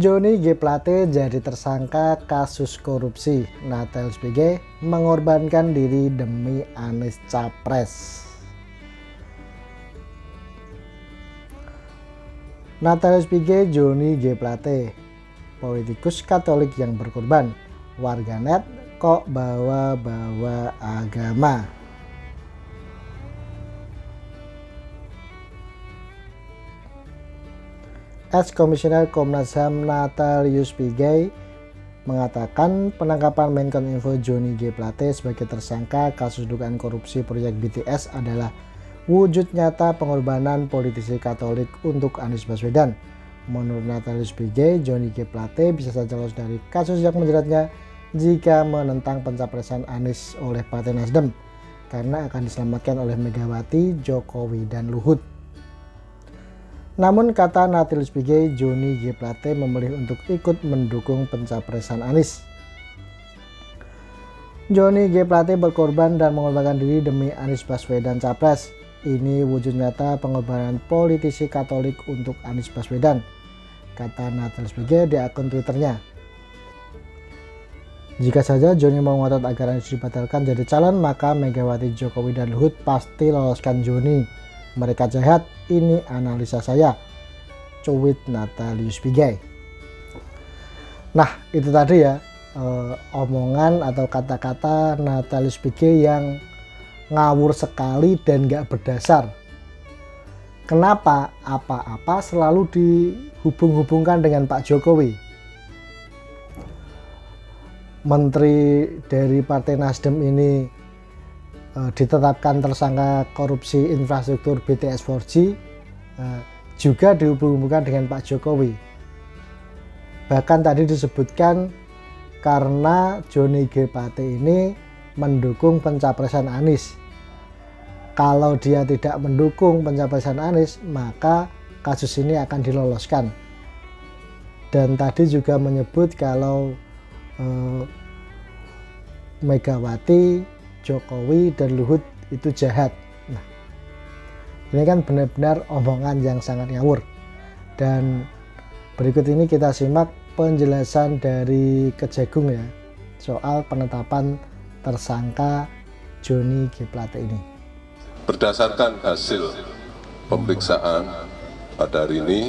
Johnny G. Plate jadi tersangka kasus korupsi. Natalius Pigai mengorbankan diri demi Anies Capres. Natalius Pigai Johnny G. Plate, politikus Katolik yang berkorban. Warganet kok bawa-bawa agama. Ex-Komisioner Komnas HAM Natalius Pigai mengatakan penangkapan Menkominfo Johnny G. Plate sebagai tersangka kasus dugaan korupsi proyek BTS adalah wujud nyata pengorbanan politisi Katolik untuk Anies Baswedan. Menurut Natalius Pigai, Johnny G. Plate bisa saja lolos dari kasus yang menjeratnya jika menentang pencapresan Anies oleh Partai Nasdem karena akan diselamatkan oleh Megawati, Jokowi, dan Luhut. Namun kata Natalius Pigai, Johnny G. Plate memilih untuk ikut mendukung pencapresan Anies. Johnny G. Plate berkorban dan mengorbankan diri demi Anies Baswedan Capres. Ini wujud nyata pengorbanan politisi Katolik untuk Anies Baswedan, kata Natalius Pigai di akun Twitternya. Jika saja Johnny mau ngotot agar Anies dibatalkan jadi calon, maka Megawati, Jokowi, dan Luhut pasti loloskan Johnny. Mereka jahat, ini analisa saya, cuit Natalius Pigai. Nah, itu tadi ya omongan atau kata-kata Natalius Pigai yang ngawur sekali dan gak berdasar. Kenapa apa-apa selalu dihubung-hubungkan dengan Pak Jokowi? Menteri dari Partai Nasdem ini ditetapkan tersangka korupsi infrastruktur BTS 4G, juga dihubung-hubungkan dengan Pak Jokowi. Bahkan tadi disebutkan karena Johnny G. Plate ini mendukung pencapresan Anies. Kalau dia tidak mendukung pencapresan Anies, maka kasus ini akan diloloskan. Dan tadi juga menyebut kalau Megawati, Jokowi, dan Luhut itu jahat. Nah, ini kan benar-benar omongan yang sangat ngawur. Dan berikut ini kita simak penjelasan dari Kejagung ya soal penetapan tersangka Johnny G. Plate ini. Berdasarkan hasil pemeriksaan pada hari ini,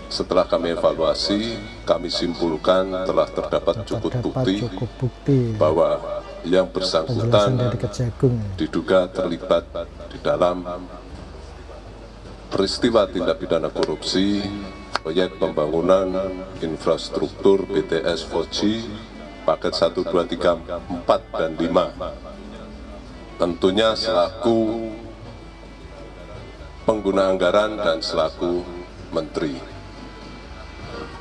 setelah kami evaluasi, kami simpulkan telah terdapat cukup bukti bahwa yang bersangkutan diduga terlibat di dalam peristiwa tindak pidana korupsi proyek pembangunan infrastruktur BTS 4G paket 1, 2, 3, 4, dan 5. Tentunya selaku pengguna anggaran dan selaku menteri.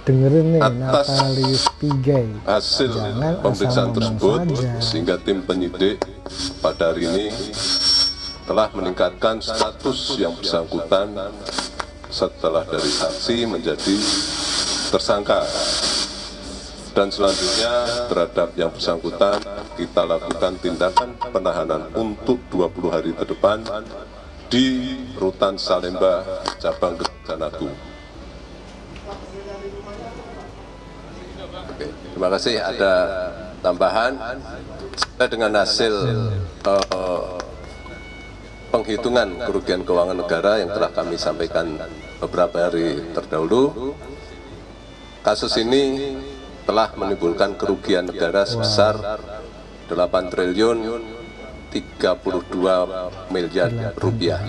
Dengerin nih, atas Natalius Pigai, hasil pemeriksaan tersebut saja. Sehingga tim penyidik pada hari ini telah meningkatkan status yang bersangkutan setelah dari saksi menjadi tersangka, dan selanjutnya terhadap yang bersangkutan kita lakukan tindakan penahanan untuk 20 hari ke depan di Rutan Salemba, Cabang Kejaksaan Agung. Terima kasih. Ada tambahan dengan hasil penghitungan kerugian keuangan negara yang telah kami sampaikan beberapa hari terdahulu. Kasus ini telah menimbulkan kerugian negara sebesar 8 triliun 32 miliar rupiah.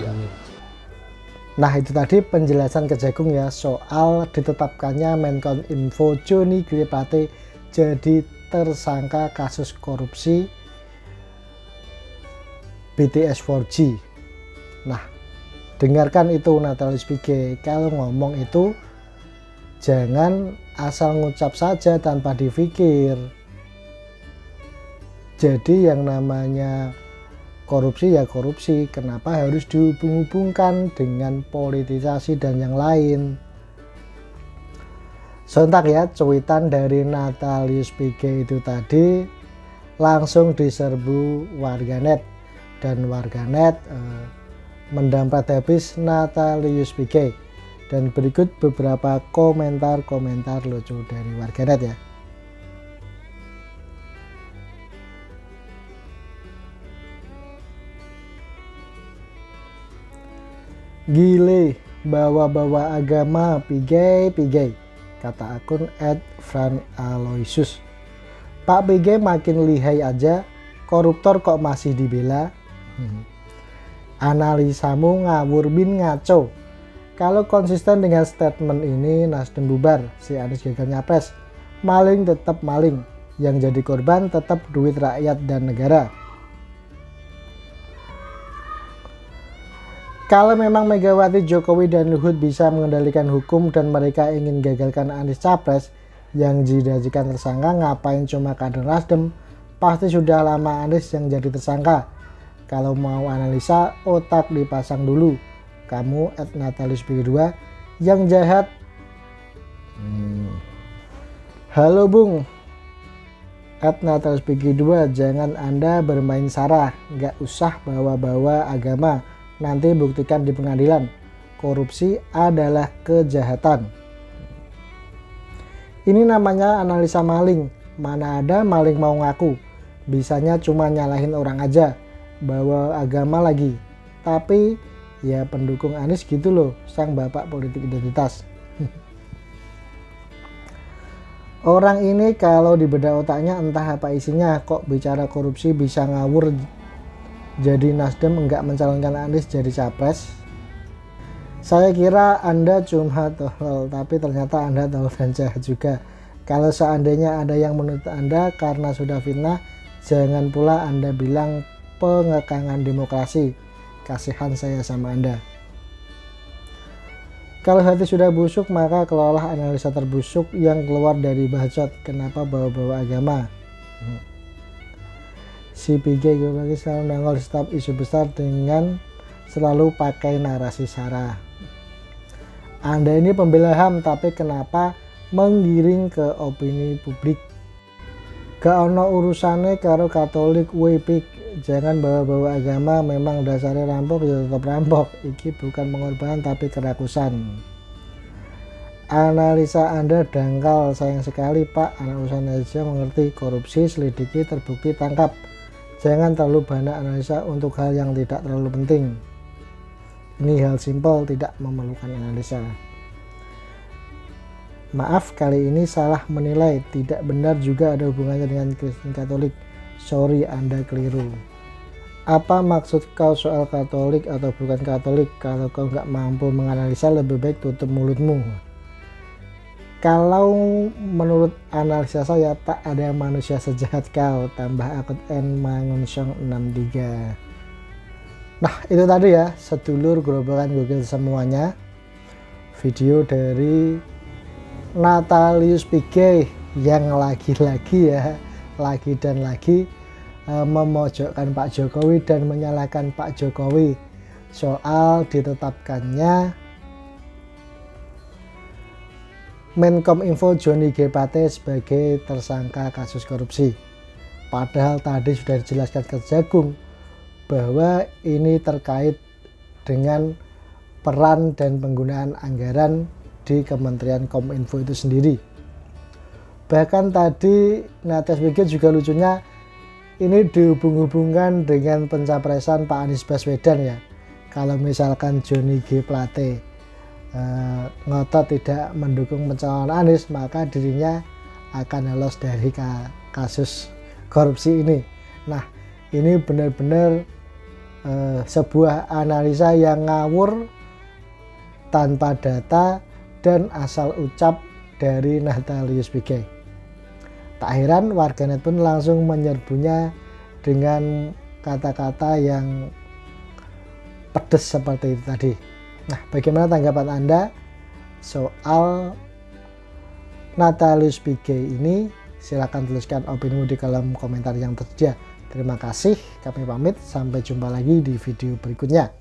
Nah, itu tadi penjelasan Kejagung ya soal ditetapkannya Menkominfo Johnny G. Plate jadi tersangka kasus korupsi BTS 4G. Nah, dengarkan itu Natalius Pigai, kalau ngomong itu jangan asal ngucap saja tanpa dipikir. Jadi yang namanya korupsi ya korupsi, kenapa harus dihubung-hubungkan dengan politisasi dan yang lain? Sontak ya, cuitan dari Natalius Pigai itu tadi langsung diserbu warganet, dan warganet mendamprat habis Natalius Pigai Dan berikut beberapa komentar-komentar lucu dari warganet ya. Gile, bawa-bawa agama, pigai, kata akun @franaloysus. Pak PG makin lihai aja, koruptor kok masih dibela. Analisamu ngawur bin ngaco. Kalau konsisten dengan statement ini, Nasdem bubar, si Anies gagal nyapres. Maling tetap maling, yang jadi korban tetap duit rakyat dan negara. Kalau memang Megawati, Jokowi, dan Luhut bisa mengendalikan hukum dan mereka ingin gagalkan Anies capres, yang dijadikan tersangka ngapain cuma kader Nasdem? Pasti sudah lama Anies yang jadi tersangka. Kalau mau analisa, otak dipasang dulu. Kamu @natalius2 yang jahat. Halo Bung, @natalius2, jangan Anda bermain sara, nggak usah bawa-bawa agama. Nanti buktikan di pengadilan. Korupsi adalah kejahatan. Ini namanya analisa maling. Mana ada maling mau ngaku. Bisanya cuma nyalahin orang aja. Bawa agama lagi. Tapi ya pendukung Anies gitu loh, sang bapak politik identitas. Orang ini kalau dibedah otaknya entah apa isinya, kok bicara korupsi bisa ngawur. Jadi Nasdem enggak mencalonkan Anies jadi capres. Saya kira Anda cuma tolol, tapi ternyata Anda tolol dan jahat juga. Kalau seandainya ada yang menuntut Anda karena sudah fitnah, jangan pula Anda bilang pengekangan demokrasi. Kasihan saya sama Anda. Kalau hati sudah busuk, maka kelola analisa terbusuk yang keluar dari bacot. Kenapa bawa-bawa agama? Si PG gue lagi selalu nongol stop isu besar dengan selalu pakai narasi sara. Anda ini pembela HAM, tapi kenapa menggiring ke opini publik? Gak ono urusannya karo Katolik, wepik. Jangan bawa-bawa agama, memang dasarnya rampok ya tetap rampok. Iki bukan pengorbanan tapi kerakusan. Analisa Anda dangkal, sayang sekali Pak. Anak usaha Indonesia mengerti korupsi, selidiki, terbukti, tangkap. Jangan terlalu banyak analisa untuk hal yang tidak terlalu penting. Ini hal simpel, tidak memerlukan analisa. Maaf, kali ini salah menilai. Tidak benar juga ada hubungannya dengan Kristen Katolik. Sorry, Anda keliru. Apa maksud kau soal Katolik atau bukan Katolik? Kalau kau nggak mampu menganalisa, lebih baik tutup mulutmu. Kalau menurut analisa saya, tak ada manusia sejahat kau. Tambah akun @mangunsong63. Nah, itu tadi ya, sedulur gerombolan Google semuanya. Video dari Natalius PG yang lagi-lagi ya, lagi dan lagi memojokkan Pak Jokowi dan menyalahkan Pak Jokowi soal ditetapkannya Menkominfo Johnny G. Plate sebagai tersangka kasus korupsi. Padahal tadi sudah dijelaskan ke Jagung bahwa ini terkait dengan peran dan penggunaan anggaran di Kementerian Kominfo itu sendiri. Bahkan tadi Natalius PG juga lucunya ini dihubung-hubungkan dengan pencapresan Pak Anies Baswedan ya. Kalau misalkan Johnny G. Plate ngotot tidak mendukung pencalonan Anies, maka dirinya akan lolos dari kasus korupsi ini. Nah, ini benar-benar sebuah analisa yang ngawur, tanpa data dan asal ucap dari Natalius PG. Tak heran warganet pun langsung menyerbunya dengan kata-kata yang pedes seperti itu tadi. Nah, bagaimana tanggapan Anda soal Natalius PG ini? Silahkan tuliskan opinimu di kolom komentar yang tersedia. Terima kasih, kami pamit, sampai jumpa lagi di video berikutnya.